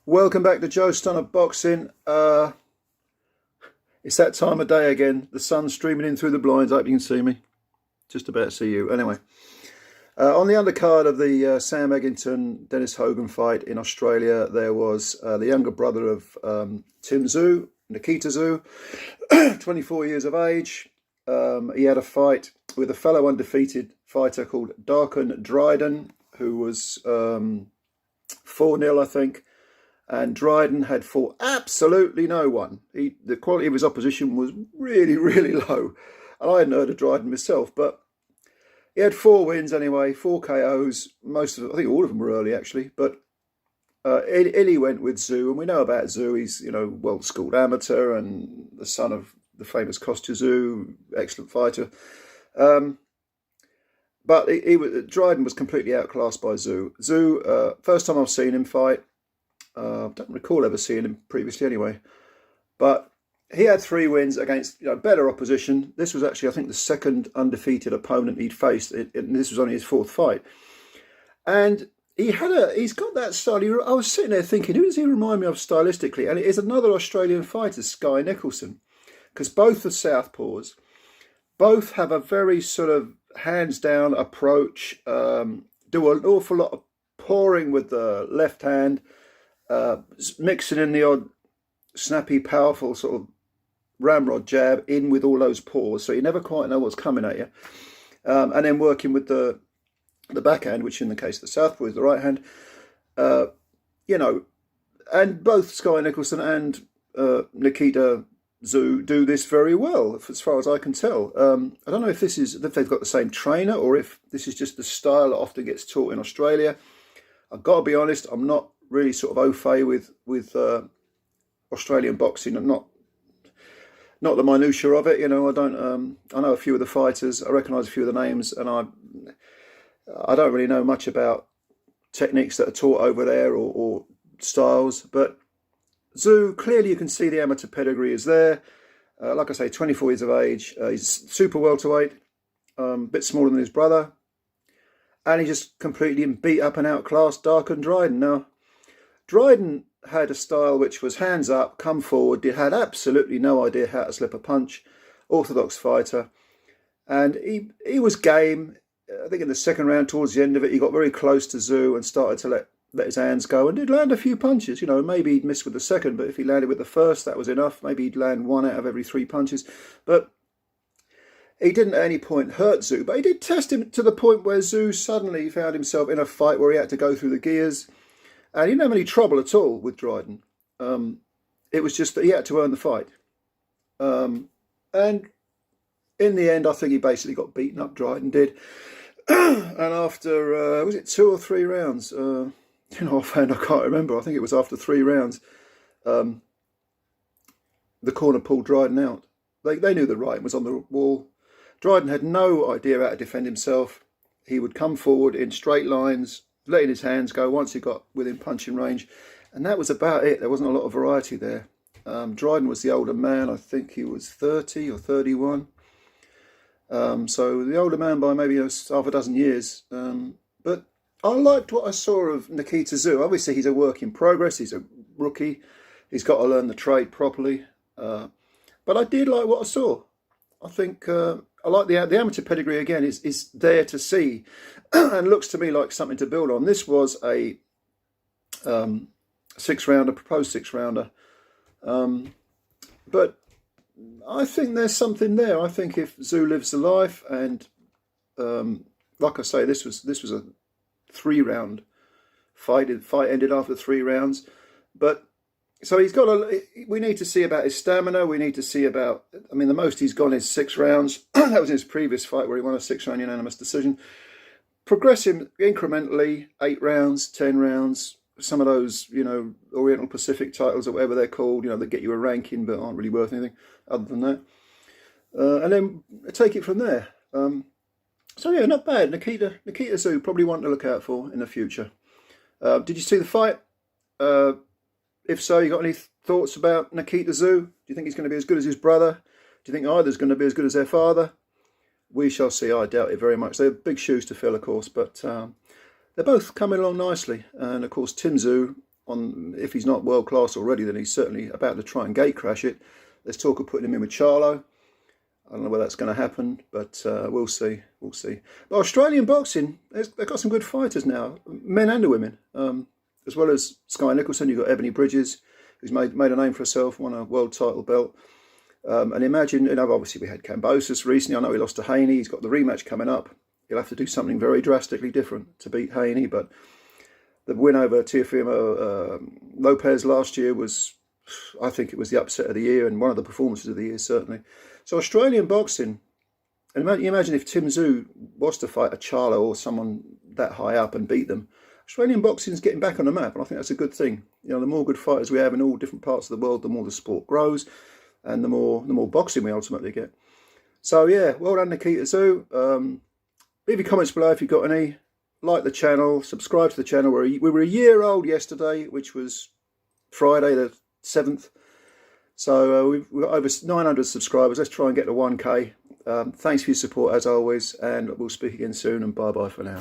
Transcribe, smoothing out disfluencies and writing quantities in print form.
Welcome back to Joe Stunner Boxing. It's that time of day again. The sun's streaming in through the blinds. I hope you can see me. Just about to see you. Anyway, on the undercard of the Sam Eggington Dennis Hogan fight in Australia, there was the younger brother of Tim Tszyu, Nikita Tszyu, 24 years of age. He had a fight with a fellow undefeated fighter called Darkon Dryden, who was 4-0, I think. And Dryden had fought absolutely no one. The quality of his opposition was really, really low. And I hadn't heard of Dryden myself, but he had 4 wins anyway, 4 KOs. Most of, I think all of them were early actually. But Illy went with Tszyu, and we know about Tszyu. He's, well-schooled amateur and the son of the famous Kostya Tszyu, excellent fighter. But Dryden was completely outclassed by Tszyu. Tszyu, first time I've seen him fight. I don't recall ever seeing him previously anyway. But he had 3 wins against better opposition. This was actually, I think, the second undefeated opponent he'd faced. And this was only his 4th fight. And he's got that style. I was sitting there thinking, who does he remind me of stylistically? And it is another Australian fighter, Sky Nicholson. Because both are southpaws. Both have a very sort of hands-down approach. Do an awful lot of pawing with the left hand. Mixing in the odd snappy, powerful sort of ramrod jab in with all those paws, so you never quite know what's coming at you. And then working with the backhand, which in the case of the southpaw is the right hand. And both Sky Nicholson and Nikita Tszyu do this very well, as far as I can tell. I don't know if they've got the same trainer or if this is just the style that often gets taught in Australia. I've got to be honest, I'm not really sort of au fait with Australian boxing, and not the minutiae of it. I don't. I know a few of the fighters. I recognise a few of the names, and I don't really know much about techniques that are taught over there or styles. But Tszyu, clearly you can see the amateur pedigree is there. Like I say, 24 years of age. He's super welterweight, a bit smaller than his brother, and he just completely beat up and outclassed Darkon Dryden. Now, Dryden had a style which was hands up, come forward, had absolutely no idea how to slip a punch, orthodox fighter. And he was game. I think in the second round, towards the end of it, he got very close to Tszyu and started to let his hands go, and did land a few punches. Maybe he'd miss with the second, but if he landed with the first, that was enough. Maybe he'd land 1 out of every 3 punches. But he didn't at any point hurt Tszyu, but he did test him to the point where Tszyu suddenly found himself in a fight where he had to go through the gears. And he didn't have any trouble at all with Dryden. It was just that he had to earn the fight. And in the end, I think he basically got beaten up, Dryden did. And after, was it 2 or 3 rounds? Offhand, I can't remember. I think it was after 3 rounds. The corner pulled Dryden out. They knew the writing was on the wall. Dryden had no idea how to defend himself. He would come forward in straight lines, letting his hands go once he got within punching range, and that was about it. There wasn't a lot of variety there. Dryden was the older man. I think he was 30 or 31. So the older man by maybe half a dozen years. But I liked what I saw of Nikita Tszyu. Obviously, he's a work in progress. He's a rookie. He's got to learn the trade properly. But I did like what I saw. I think I like the amateur pedigree again is there to see, and looks to me like something to build on. This was a 6-rounder, proposed 6-rounder, but I think there's something there. I think if Tszyu lives the life, and like I say, this was a 3-round fight. The fight ended after 3 rounds, but. So we need to see about his stamina. We need to see about, the most he's gone is 6 rounds. That was in his previous fight where he won a 6-round unanimous decision. Progress him incrementally, 8 rounds, 10 rounds, some of those, Oriental Pacific titles or whatever they're called, that get you a ranking but aren't really worth anything other than that. And then take it from there. So yeah, not bad. Nikita Tszyu, probably one to look out for in the future. Did you see the fight? If so, you got any thoughts about Nikita Tszyu? Do you think he's going to be as good as his brother? Do you think either's going to be as good as their father? We shall see. I doubt it very much. They're big shoes to fill, of course, but they're both coming along nicely. And of course, Tim Tszyu if he's not world class already, then he's certainly about to try and gate crash it. There's talk of putting him in with Charlo. I don't know whether that's going to happen, but we'll see. We'll see. But Australian boxing, they've got some good fighters now, men and the women. As well as Sky Nicholson, you've got Ebony Bridges, who's made a name for herself, won a world title belt. And imagine, obviously we had Kambosos recently. I know he lost to Haney. He's got the rematch coming up. He'll have to do something very drastically different to beat Haney. But the win over Teofimo Lopez last year was, I think it was the upset of the year and one of the performances of the year, certainly. So Australian boxing, and imagine if Tim Tszyu was to fight a Charlo or someone that high up and beat them. Australian boxing's getting back on the map, and I think that's a good thing. The more good fighters we have in all different parts of the world, the more the sport grows, and the more boxing we ultimately get. So yeah, well done, Nikita Tszyu. Leave your comments below if you've got any. Like the channel, subscribe to the channel. We were a year old yesterday, which was Friday the 7th. So we've got over 900 subscribers. Let's try and get to 1K. Thanks for your support as always, and we'll speak again soon, and bye-bye for now.